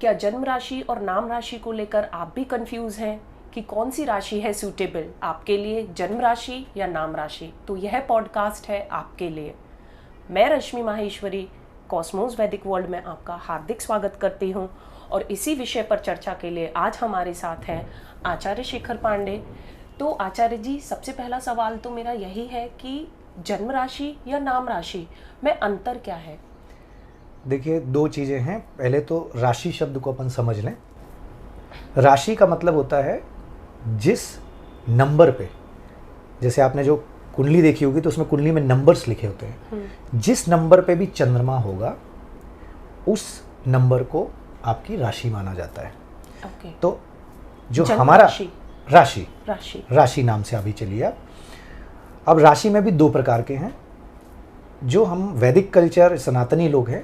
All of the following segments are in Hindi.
क्या जन्म राशि और नाम राशि को लेकर आप भी कंफ्यूज हैं कि कौन सी राशि है सूटेबल आपके लिए, जन्म राशि या नाम राशि? तो यह पॉडकास्ट है आपके लिए। मैं रश्मि माहेश्वरी कॉस्मोस वैदिक वर्ल्ड में आपका हार्दिक स्वागत करती हूं और इसी विषय पर चर्चा के लिए आज हमारे साथ हैं आचार्य शेखर पांडे। तो आचार्य जी, सबसे पहला सवाल तो मेरा यही है कि जन्म राशि या नाम राशि में अंतर क्या है? देखिए, दो चीज़ें हैं। पहले तो राशि शब्द को अपन समझ लें। राशि का मतलब होता है जिस नंबर पे, जैसे आपने जो कुंडली देखी होगी तो उसमें कुंडली में नंबर्स लिखे होते हैं, जिस नंबर पे भी चंद्रमा होगा उस नंबर को आपकी राशि माना जाता है। ओके। तो जो हमारा राशि नाम से अभी चलिए आप। अब राशि में भी दो प्रकार के हैं। जो हम वैदिक कल्चर सनातनी लोग हैं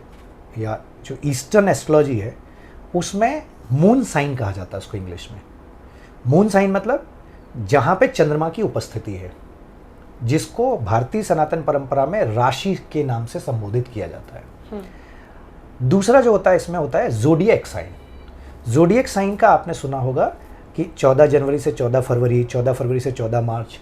या जो ईस्टर्न एस्ट्रोलॉजी है उसमें मून साइन कहा जाता है उसको इंग्लिश में। मून साइन मतलब जहाँ पे चंद्रमा की उपस्थिति है, जिसको भारतीय सनातन परंपरा में राशि के नाम से संबोधित किया जाता है। दूसरा जो होता है इसमें होता है ज़ोडिएक साइन। ज़ोडिएक साइन का आपने सुना होगा कि 14 जनवरी से 14 फरवरी, 14 फरवरी से 14 मार्च।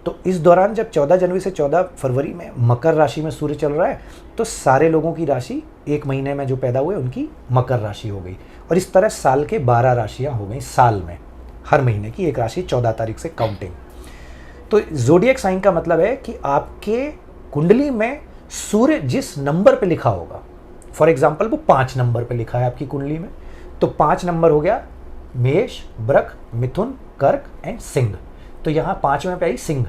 तो इस दौरान जब 14 जनवरी से 14 फरवरी में मकर राशि में सूर्य चल रहा है तो सारे लोगों की राशि एक महीने में जो पैदा हुए उनकी मकर राशि हो गई। और इस तरह साल के 12 राशियां हो गई साल में, हर महीने की एक राशि 14 तारीख से काउंटिंग। तो ज़ोडिएक साइन का मतलब है कि आपके कुंडली में सूर्य जिस नंबर पे लिखा होगा, फॉर एग्जाम्पल वो 5 नंबर पे लिखा है आपकी कुंडली में, तो 5 नंबर हो गया मेष, वृक, मिथुन, कर्क एंड सिंह। तो यहाँ 5वें पे आई सिंह,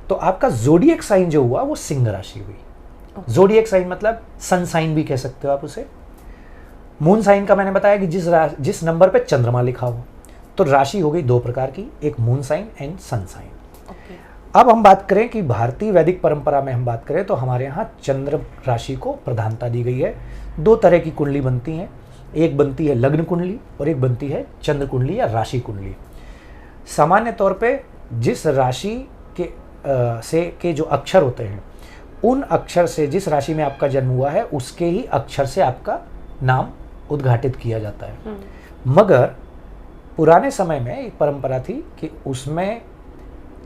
तो आपका ज़ोडिएक साइन जो हुआ वो सिंह राशि हुई। ज़ोडिएक साइन मतलब सन साइन भी कह सकते हो आप उसे। मून साइन का मैंने बताया कि जिस नंबर पे चंद्रमा लिखा हो। तो राशि हो गई दो प्रकार की, एक moon sign and sun sign. अब हम बात करें कि भारतीय वैदिक परंपरा में हम बात करें तो हमारे यहाँ चंद्र राशि को प्रधानता दी गई है। दो तरह की कुंडली बनती हैं, एक बनती है लग्न कुंडली और एक बनती है चंद्र कुंडली या राशि कुंडली। सामान्य तौर पे जिस राशि के जो अक्षर होते हैं उन अक्षर से, जिस राशि में आपका जन्म हुआ है उसके ही अक्षर से आपका नाम उद्घाटित किया जाता है। मगर पुराने समय में एक परंपरा थी कि उसमें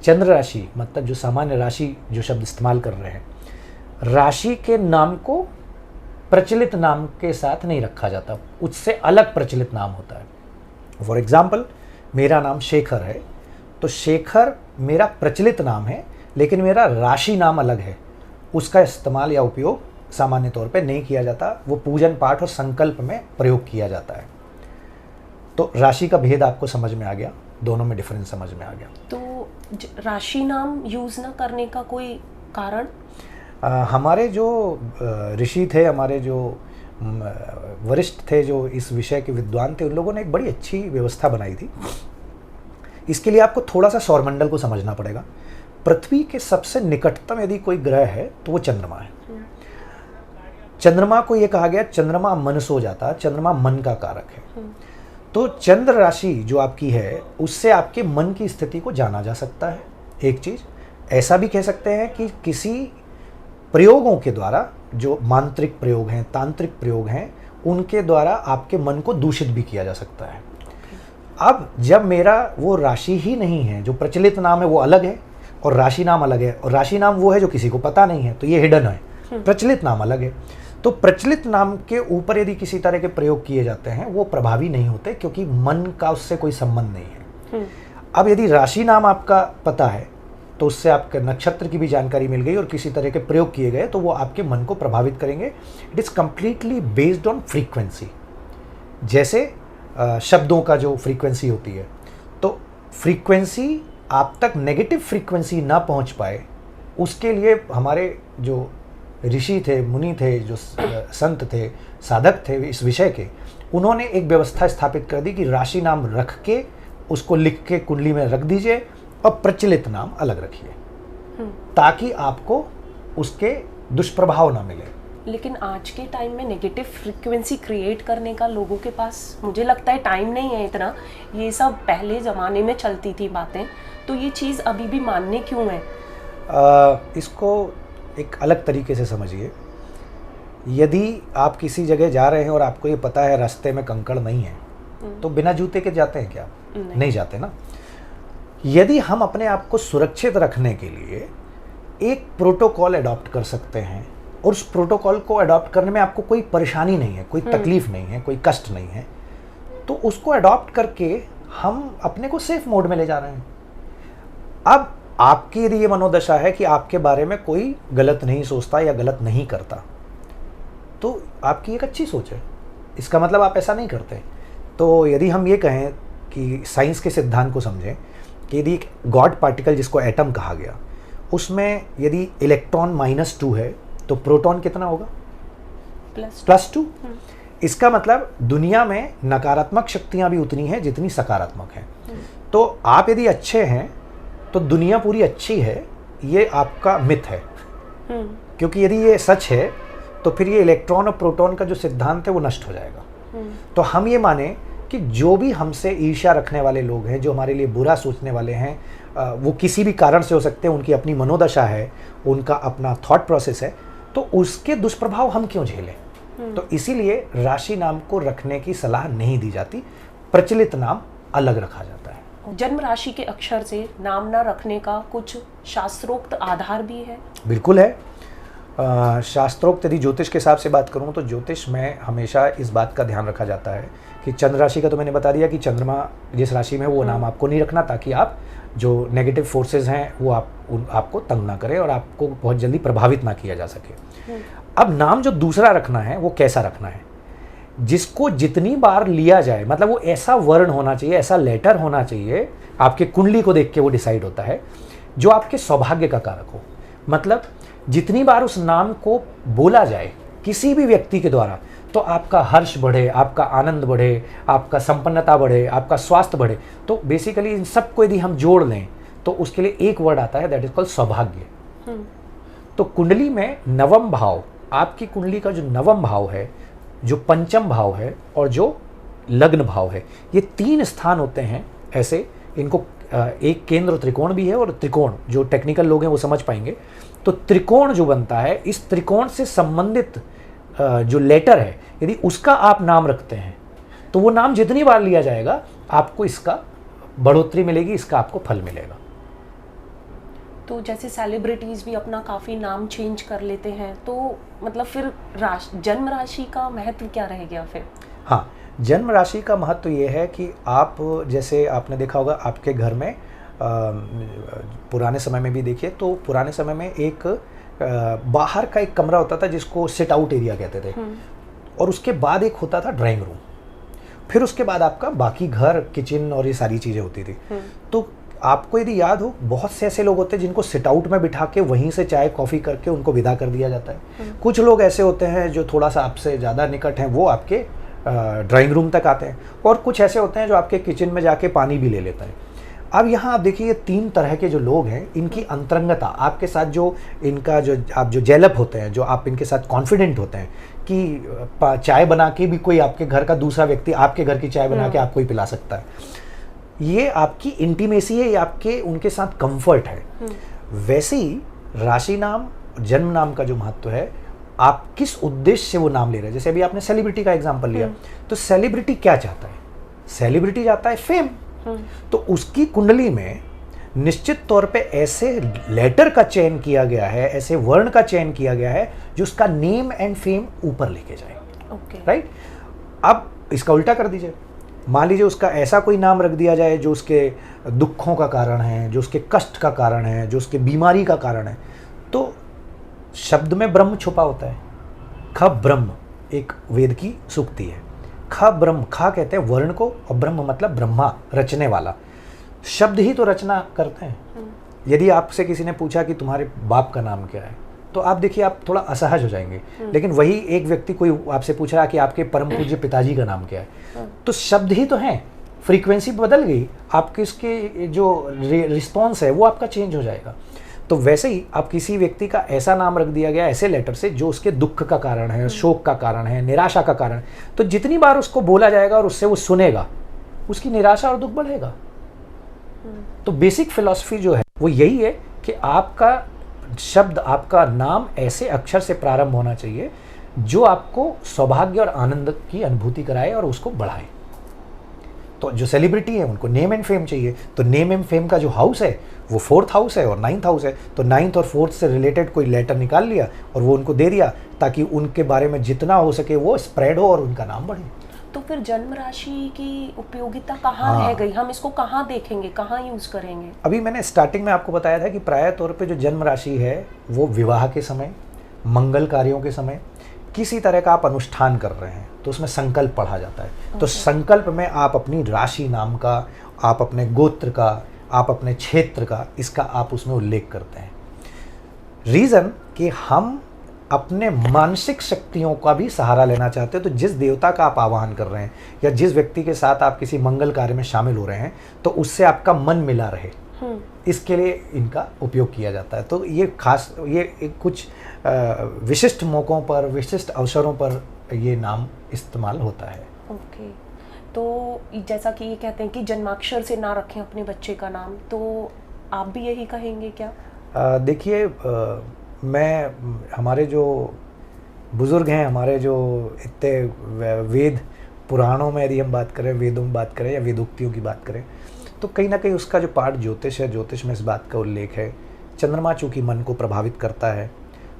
चंद्र राशि मतलब जो सामान्य राशि जो शब्द इस्तेमाल कर रहे हैं, राशि के नाम को प्रचलित नाम के साथ नहीं रखा जाता, उससे अलग प्रचलित नाम होता है। फॉर एग्जाम्पल मेरा नाम शेखर है, तो शेखर मेरा प्रचलित नाम है लेकिन मेरा राशि नाम अलग है। उसका इस्तेमाल या उपयोग सामान्य तौर पे नहीं किया जाता, वो पूजन पाठ और संकल्प में प्रयोग किया जाता है। तो राशि का भेद आपको समझ में आ गया, दोनों में डिफरेंस समझ में आ गया। तो राशि नाम यूज ना करने का कोई कारण? हमारे जो ऋषि थे, हमारे जो वरिष्ठ थे, जो इस विषय के विद्वान थे, उन लोगों ने एक बड़ी अच्छी व्यवस्था बनाई थी। इसके लिए आपको थोड़ा सा सौरमंडल को समझना पड़ेगा। पृथ्वी के सबसे निकटतम यदि कोई ग्रह है तो वो चंद्रमा है। चंद्रमा को ये कहा गया चंद्रमा मनसो जाता, चंद्रमा मन का कारक है। तो चंद्र राशि जो आपकी है उससे आपके मन की स्थिति को जाना जा सकता है। एक चीज ऐसा भी कह सकते हैं कि किसी प्रयोगों के द्वारा, जो मांत्रिक प्रयोग हैं, तांत्रिक प्रयोग हैं, उनके द्वारा आपके मन को दूषित भी किया जा सकता है। अब जब मेरा वो राशि ही नहीं है, जो प्रचलित नाम है वो अलग है और राशि नाम अलग है, और राशि नाम वो है जो किसी को पता नहीं है, तो ये हिडन है। प्रचलित नाम अलग है। तो प्रचलित नाम के ऊपर यदि किसी तरह के प्रयोग किए जाते हैं वो प्रभावी नहीं होते, क्योंकि मन का उससे कोई संबंध नहीं है। अब यदि राशि नाम आपका पता है तो उससे आपके नक्षत्र की भी जानकारी मिल गई और किसी तरह के प्रयोग किए गए तो वो आपके मन को प्रभावित करेंगे। It is completely based on frequency. जैसे शब्दों का जो फ्रीक्वेंसी होती है, तो फ्रीक्वेंसी आप तक नेगेटिव फ्रीक्वेंसी ना पहुंच पाए, उसके लिए हमारे जो ऋषि थे, मुनि थे, जो संत थे, साधक थे इस विषय के, उन्होंने एक व्यवस्था स्थापित कर दी कि राशि नाम रख के उसको लिख के कुंडली में रख दीजिए और प्रचलित नाम अलग रखिए, ताकि आपको उसके दुष्प्रभाव ना मिले। लेकिन आज के टाइम में नेगेटिव फ्रीक्वेंसी क्रिएट करने का लोगों के पास, मुझे लगता है, टाइम नहीं है इतना। ये सब पहले ज़माने में चलती थी बातें, तो ये चीज़ अभी भी मानने क्यों है? इसको एक अलग तरीके से समझिए। यदि आप किसी जगह जा रहे हैं और आपको ये पता है रास्ते में कंकड़ नहीं है, तो बिना जूते के जाते हैं क्या? नहीं जाते ना। यदि हम अपने आप को सुरक्षित रखने के लिए एक प्रोटोकॉल अडॉप्ट कर सकते हैं और उस प्रोटोकॉल को अडॉप्ट करने में आपको कोई परेशानी नहीं है, कोई तकलीफ नहीं है, कोई कष्ट नहीं है, तो उसको अडॉप्ट करके हम अपने को सेफ मोड में ले जा रहे हैं। अब आपकी यदि ये मनोदशा है कि आपके बारे में कोई गलत नहीं सोचता या गलत नहीं करता, तो आपकी एक अच्छी सोच है, इसका मतलब आप ऐसा नहीं करते। तो यदि हम ये कहें कि साइंस के सिद्धांत को समझें कि यदि एक गॉड पार्टिकल जिसको एटम कहा गया, उसमें यदि इलेक्ट्रॉन -2 है तो प्रोटॉन कितना होगा? +2। इसका मतलब दुनिया में नकारात्मक शक्तियां भी उतनी हैं जितनी सकारात्मक हैं। तो आप यदि अच्छे हैं तो दुनिया पूरी अच्छी है, ये आपका मिथ है। क्योंकि यदि ये सच है तो फिर ये इलेक्ट्रॉन और प्रोटॉन का जो सिद्धांत है वो नष्ट हो जाएगा। तो हम ये माने कि जो भी हमसे ईर्ष्या रखने वाले लोग हैं, जो हमारे लिए बुरा सोचने वाले हैं, वो किसी भी कारण से हो सकते हैं, उनकी अपनी मनोदशा है, उनका अपना थॉट प्रोसेस है, तो उसके दुष्प्रभाव हम क्यों झेलें? तो इसीलिए राशि नाम को रखने की सलाह नहीं दी जाती, प्रचलित नाम अलग रखा जाता है। जन्म राशि के अक्षर से नाम न रखने का कुछ शास्त्रोक्त आधार भी है? बिल्कुल है। शास्त्रोक्त यदि ज्योतिष के हिसाब से बात करूं तो ज्योतिष में हमेशा इस बात का ध्यान रखा जाता है कि चंद्र राशि का तो मैंने बता दिया कि चंद्रमा जिस राशि में वो नाम आपको नहीं रखना, ताकि आप जो नेगेटिव फोर्सेस हैं वो आपको तंग ना करें और आपको बहुत जल्दी प्रभावित ना किया जा सके। अब नाम जो दूसरा रखना है वो कैसा रखना है? जिसको जितनी बार लिया जाए, मतलब वो ऐसा वर्ण होना चाहिए, ऐसा लेटर होना चाहिए, आपके कुंडली को देख के वो डिसाइड होता है, जो आपके सौभाग्य का कारक हो। मतलब जितनी बार उस नाम को बोला जाए किसी भी व्यक्ति के द्वारा, तो आपका हर्ष बढ़े, आपका आनंद बढ़े, आपका संपन्नता बढ़े, आपका स्वास्थ्य बढ़े। तो बेसिकली इन सबको यदि हम जोड़ लें तो उसके लिए एक वर्ड आता है, दैट इज कॉल्ड सौभाग्य। तो कुंडली में नवम भाव, आपकी कुंडली का जो नवम भाव है, जो पंचम भाव है और जो लग्न भाव है, ये 3 स्थान होते हैं ऐसे। इनको एक केंद्र त्रिकोण भी है, और त्रिकोण जो टेक्निकल लोग हैं वो समझ पाएंगे। तो त्रिकोण जो बनता है, इस त्रिकोण से संबंधित जो लेटर है, यदि उसका आप नाम रखते हैं तो वो नाम जितनी बार लिया जाएगा आपको इसका बढ़ोतरी मिलेगी, इसका आपको फल मिलेगा। तो जैसे सेलिब्रिटीज भी अपना काफी नाम चेंज कर लेते हैं, तो मतलब फिर जन्म राशि का महत्व क्या रह गया फिर? हाँ, जन्म राशि का महत्व ये है कि आप, जैसे आपने देखा होगा आपके घर में पुराने समय में भी देखिए, तो पुराने समय में एक बाहर का एक कमरा होता था जिसको सिट आउट एरिया कहते थे, और उसके बाद एक होता था ड्राइंग रूम, फिर उसके बाद आपका बाकी घर, किचन और ये सारी चीज़ें होती थी। तो आपको यदि याद हो, बहुत से ऐसे लोग होते हैं जिनको सिट आउट में बिठा के वहीं से चाय कॉफ़ी करके उनको विदा कर दिया जाता है। कुछ लोग ऐसे होते हैं जो थोड़ा सा आपसे ज़्यादा निकट हैं, वो आपके ड्राइंग रूम तक आते हैं, और कुछ ऐसे होते हैं जो आपके किचन में जाके पानी भी ले लेते हैं। अब यहाँ आप देखिए, ये 3 तरह के जो लोग हैं, इनकी अंतरंगता आपके साथ, जो इनका जो आप जो जेलअप होते हैं, जो आप इनके साथ कॉन्फिडेंट होते हैं कि चाय बना के भी कोई आपके घर का दूसरा व्यक्ति आपके घर की चाय बना के आपको ही पिला सकता है, ये आपकी इंटीमेसी है, ये आपके उनके साथ कंफर्ट है। वैसे ही राशि नाम, जन्म नाम का जो महत्व है, आप किस उद्देश्य से वो नाम ले रहे हैं। जैसे अभी आपने सेलिब्रिटी का एग्जांपल लिया, तो सेलिब्रिटी क्या चाहता है? सेलिब्रिटी चाहता है फेम। तो उसकी कुंडली में निश्चित तौर पे ऐसे लेटर का चयन किया गया है, ऐसे वर्ण का चयन किया गया है जो उसका नेम एंड फेम ऊपर लेके जाए। राइट। अब इसका उल्टा कर दीजिए, मान लीजिए उसका ऐसा कोई नाम रख दिया जाए जो उसके दुखों का कारण है, जो उसके कष्ट का कारण है, जो उसके बीमारी का कारण है। तो शब्द में ब्रह्म छुपा होता है। ख ब्रह्म एक वेद की सूक्ति है। ख ब्रह्म, खा कहते हैं वर्ण को, और ब्रह्म मतलब ब्रह्मा, रचने वाला। शब्द ही तो रचना करते हैं। यदि आपसे किसी ने पूछा कि तुम्हारे बाप का नाम क्या है, तो आप देखिए आप थोड़ा असहज हो जाएंगे। लेकिन वही एक व्यक्ति कोई आपसे पूछ रहा है कि आपके परम पूज्य पिताजी का नाम क्या है, तो शब्द ही तो हैं, फ्रीक्वेंसी बदल गई, आपके इसके जो रिस्पॉन्स है वो आपका चेंज हो जाएगा। तो वैसे ही आप किसी व्यक्ति का ऐसा नाम रख दिया गया ऐसे लेटर से जो उसके दुख का कारण है, शोक का कारण है, निराशा का कारण, तो जितनी बार उसको बोला जाएगा और उससे वो सुनेगा, उसकी निराशा और दुख बढ़ेगा। तो बेसिक फिलॉसफी जो है वो यही है कि आपका शब्द, आपका नाम ऐसे अक्षर से प्रारंभ होना चाहिए जो आपको सौभाग्य और आनंद की अनुभूति कराए और उसको बढ़ाए। तो जो सेलिब्रिटी है उनको नेम एंड फेम चाहिए, तो नेम एंड फेम का जो हाउस है वो 4th हाउस है और 9th हाउस है, तो 9th और 4th से रिलेटेड कोई लेटर निकाल लिया और वो उनको दे दिया, ताकि उनके बारे में जितना हो सके वो स्प्रेड हो और उनका नाम बढ़े। तो फिर जन्म राशि की उपयोगिता कहाँ रह गई? हम इसको कहाँ देखेंगे, कहाँ यूज करेंगे? अभी मैंने स्टार्टिंग में आपको बताया था कि प्राय तौर पे जो जन्म राशि है वो विवाह के समय, मंगल कार्यों के समय, किसी तरह का आप अनुष्ठान कर रहे हैं तो उसमें संकल्प पढ़ा जाता है। तो संकल्प में आप अपनी राशि नाम का, आप अपने गोत्र का, आप अपने क्षेत्र का, इसका आप उसमें उल्लेख करते हैं। रीज़न कि हम अपने मानसिक शक्तियों का भी सहारा लेना चाहते हैं। तो जिस देवता का आप आवाहन कर रहे हैं या जिस व्यक्ति के साथ आप किसी मंगल कार्य में शामिल हो रहे हैं तो उससे आपका मन मिला रहे, इसके लिए इनका उपयोग किया जाता है। तो ये खास, ये कुछ विशिष्ट मौक़ों पर, विशिष्ट अवसरों पर ये नाम इस्तेमाल होता है। ओके। तो जैसा कि ये कहते हैं कि जन्माक्षर से ना रखें अपने बच्चे का नाम, तो आप भी यही कहेंगे क्या? देखिए, हमारे जो बुज़ुर्ग हैं, हमारे जो इतने वेद पुराणों में यदि हम बात करें, वेदों में बात करें या वेदोक्तियों की बात करें, तो कहीं ना कहीं उसका जो पाठ ज्योतिष है, ज्योतिष में इस बात का उल्लेख है। चंद्रमा चूँकि मन को प्रभावित करता है,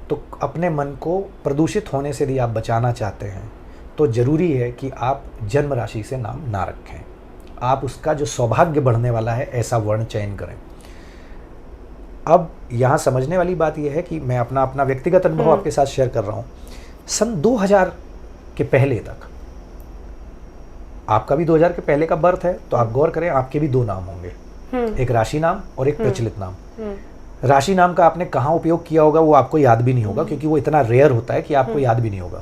तो अपने मन को प्रदूषित होने से यदि आप बचाना चाहते हैं तो ज़रूरी है कि आप जन्म राशि से नाम ना रखें। आप उसका जो सौभाग्य बढ़ने वाला है ऐसा वर्ण चयन करें। अब यहाँ समझने वाली बात यह है कि मैं अपना व्यक्तिगत अनुभव आपके साथ शेयर कर रहा हूँ। सन 2000 के पहले तक, आपका भी 2000 के पहले का बर्थ है, तो आप गौर करें आपके भी 2 नाम होंगे, एक राशि नाम और एक प्रचलित नाम। राशि नाम का आपने कहाँ उपयोग किया होगा वो आपको याद भी नहीं होगा, क्योंकि वो इतना रेयर होता है कि आपको याद भी नहीं होगा।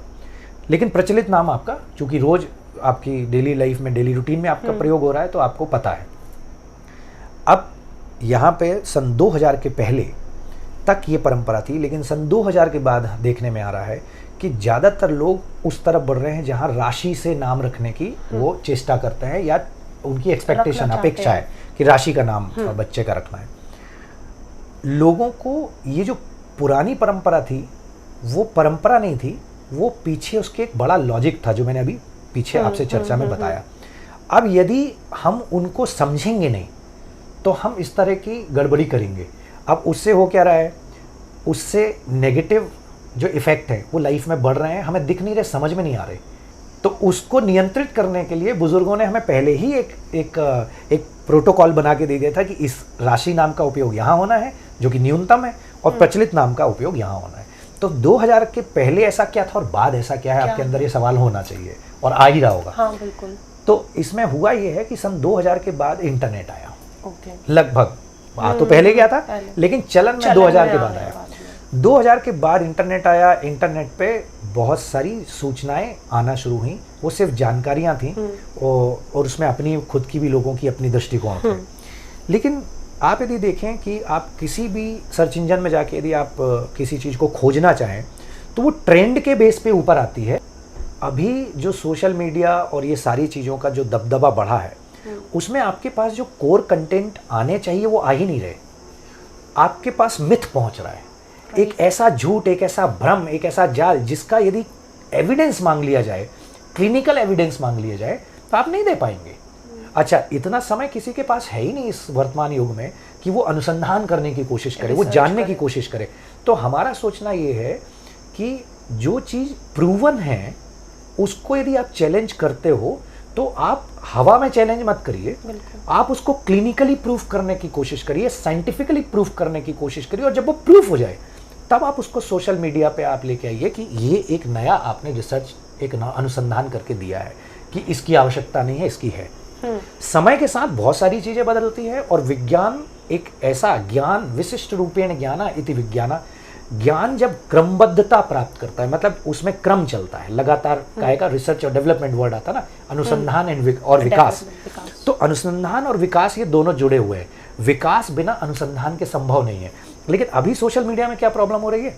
लेकिन प्रचलित नाम आपका, चूंकि रोज आपकी डेली लाइफ में, डेली रूटीन में आपका प्रयोग हो रहा है, तो आपको पता है। अब यहाँ पे सन 2000 के पहले तक ये परंपरा थी, लेकिन सन 2000 के बाद देखने में आ रहा है कि ज़्यादातर लोग उस तरफ बढ़ रहे हैं जहाँ राशि से नाम रखने की वो चेष्टा करते हैं, या उनकी एक्सपेक्टेशन, अपेक्षा है कि राशि का नाम बच्चे का रखना है। लोगों को ये जो पुरानी परंपरा थी वो परंपरा नहीं थी, वो पीछे उसके एक बड़ा लॉजिक था जो मैंने अभी पीछे आपसे चर्चा में बताया। अब यदि हम उनको समझेंगे नहीं तो हम इस तरह की गड़बड़ी करेंगे। अब उससे हो क्या रहा है, उससे नेगेटिव जो इफेक्ट है वो लाइफ में बढ़ रहे हैं, हमें दिख नहीं रहे, समझ में नहीं आ रहे। तो उसको नियंत्रित करने के लिए बुजुर्गों ने हमें पहले ही एक प्रोटोकॉल बना के दे दिया था कि इस राशि नाम का उपयोग यहाँ होना है जो कि न्यूनतम है, और प्रचलित नाम का उपयोग यहाँ होना है। तो 2000 के पहले ऐसा क्या था और बाद ऐसा क्या है, आपके अंदर ये सवाल होना चाहिए और आ ही रहा होगा। हाँ, बिल्कुल। तो इसमें हुआ ये है कि सन 2000 के बाद इंटरनेट आया। लगभग तो पहले गया था, लेकिन चलन में 2000 के बाद आया। 2000 के बाद इंटरनेट आया। इंटरनेट पे बहुत सारी सूचनाएं आना शुरू हुई। वो सिर्फ जानकारियां थी और उसमें अपनी खुद की भी, लोगों की अपनी दृष्टिकोण थे। लेकिन आप यदि देखें कि आप किसी भी सर्च इंजन में जाके यदि आप किसी चीज़ को खोजना चाहें तो वो ट्रेंड के बेस पे ऊपर आती है। अभी जो सोशल मीडिया और ये सारी चीज़ों का जो दबदबा बढ़ा है, उसमें आपके पास जो कोर कंटेंट आने चाहिए वो आ ही नहीं रहे। आपके पास मिथ पहुंच रहा है, एक ऐसा झूठ, एक ऐसा भ्रम, एक ऐसा जाल जिसका यदि एविडेंस मांग लिया जाए, क्लिनिकल एविडेंस मांग लिया जाए, तो आप नहीं दे पाएंगे। अच्छा, इतना समय किसी के पास है ही नहीं इस वर्तमान युग में कि वो अनुसंधान करने की कोशिश करे, वो जानने की कोशिश करे। तो हमारा सोचना ये है कि जो चीज़ प्रूवन है उसको यदि आप चैलेंज करते हो तो आप हवा में चैलेंज मत करिए, आप उसको क्लिनिकली प्रूफ करने की कोशिश करिए, साइंटिफिकली प्रूफ करने की कोशिश करिए, और जब वो प्रूफ हो जाए तब आप उसको सोशल मीडिया पे आप लेके आइए कि ये एक नया आपने रिसर्च, एक अनुसंधान करके दिया है कि इसकी आवश्यकता नहीं है, इसकी है। समय के साथ बहुत सारी चीजें बदलती है और विज्ञान एक ऐसा ज्ञान, विशिष्ट रूपेण ज्ञाना इति विज्ञाना, ज्ञान जब क्रमबद्धता प्राप्त करता है, मतलब उसमें क्रम चलता है लगातार, का रिसर्च और डेवलपमेंट वर्ड आता ना, अनुसंधान और विकास। तो अनुसंधान और विकास ये दोनों जुड़े हुए हैं। विकास बिना अनुसंधान के संभव नहीं है। लेकिन अभी सोशल मीडिया में क्या प्रॉब्लम हो रही है,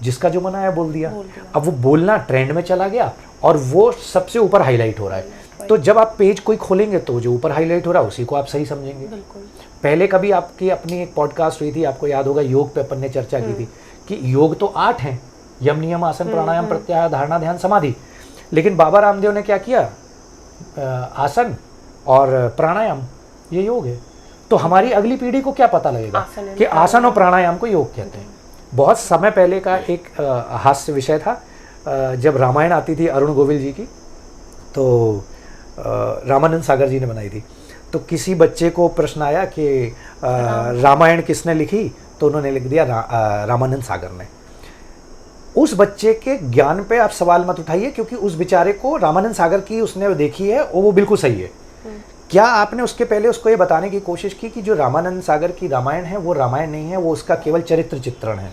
जिसका जो मना है बोल दिया। अब वो बोलना ट्रेंड में चला गया और वो सबसे ऊपर हाईलाइट हो रहा है। तो जब आप पेज कोई खोलेंगे तो जो ऊपर हाईलाइट हो रहा है उसी को आप सही समझेंगे। पहले कभी आपकी अपनी एक पॉडकास्ट हुई थी, आपको याद होगा, योग पे अपन ने चर्चा की थी कि योग तो 8 हैं, यम नियम आसन प्राणायाम प्रत्याहार धारणा ध्यान समाधि। लेकिन बाबा रामदेव ने क्या किया, आसन और प्राणायाम ये योग है। तो हमारी अगली पीढ़ी को क्या पता लगेगा कि आसन और प्राणायाम को योग कहते हैं। बहुत समय पहले का एक हास्य विषय था, जब रामायण आती थी अरुण गोविल जी की, तो रामानंद सागर जी ने बनाई थी। तो किसी बच्चे को प्रश्न आया कि रामायण किसने लिखी, तो उन्होंने लिख दिया रामानंद सागर ने। उस बच्चे के ज्ञान पे आप सवाल मत उठाइए, क्योंकि उस बेचारे को रामानंद सागर की उसने देखी है और वो बिल्कुल सही है। क्या आपने उसके पहले उसको ये बताने की कोशिश की कि जो रामानंद सागर की रामायण है वो रामायण नहीं है, वो उसका केवल चरित्र चित्रण है।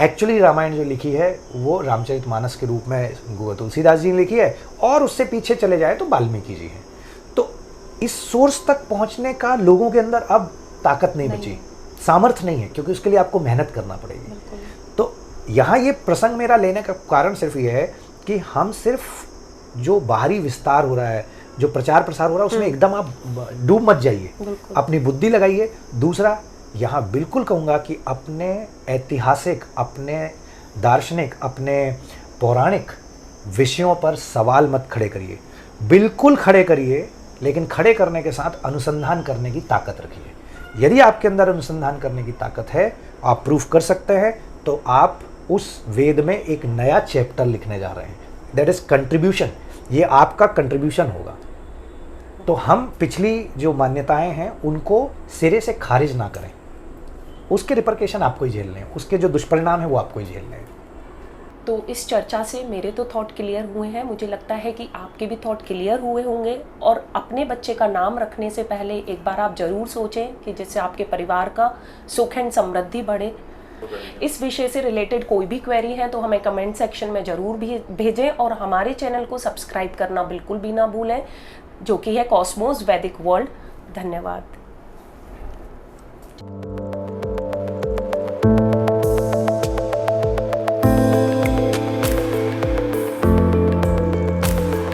एक्चुअली रामायण जो लिखी है वो रामचरितमानस के रूप में तुलसीदास जी ने लिखी है, और उससे पीछे चले जाए तो वाल्मीकि जी हैं। तो इस सोर्स तक पहुंचने का लोगों के अंदर अब ताकत नहीं बची, सामर्थ्य नहीं है, क्योंकि उसके लिए आपको मेहनत करना पड़ेगी। तो यहाँ ये प्रसंग मेरा लेने का कारण सिर्फ ये है कि हम सिर्फ जो बाहरी विस्तार हो रहा है, जो प्रचार प्रसार हो रहा है, उसमें एकदम आप डूब मत जाइए, अपनी बुद्धि लगाइए। दूसरा, यहाँ बिल्कुल कहूँगा कि अपने ऐतिहासिक, अपने दार्शनिक, अपने पौराणिक विषयों पर सवाल मत खड़े करिए, बिल्कुल खड़े करिए, लेकिन खड़े करने के साथ अनुसंधान करने की ताकत रखिए। यदि आपके अंदर अनुसंधान करने की ताकत है, आप प्रूफ कर सकते हैं, तो आप उस वेद में एक नया चैप्टर लिखने जा रहे हैं। दैट इज कंट्रीब्यूशन, ये आपका कंट्रीब्यूशन होगा। तो हम पिछली जो मान्यताएं हैं उनको सिरे से खारिज ना करें, उसके रिपरकेशन आपको ही झेलने हैं, उसके जो दुष्परिणाम है वो आपको ही झेलने हैं। तो इस चर्चा से मेरे तो थॉट क्लियर हुए हैं, मुझे लगता है कि आपके भी थॉट क्लियर हुए होंगे। और अपने बच्चे का नाम रखने से पहले एक बार आप जरूर सोचें कि जिससे आपके परिवार का सुख एंड समृद्धि बढ़े। इस विषय से रिलेटेड कोई भी क्वेरी है तो हमें कमेंट सेक्शन में ज़रूर भी भेजें, और हमारे चैनल को सब्सक्राइब करना बिल्कुल भी ना भूलें, जो कि है कॉस्मोस वैदिक वर्ल्ड। धन्यवाद।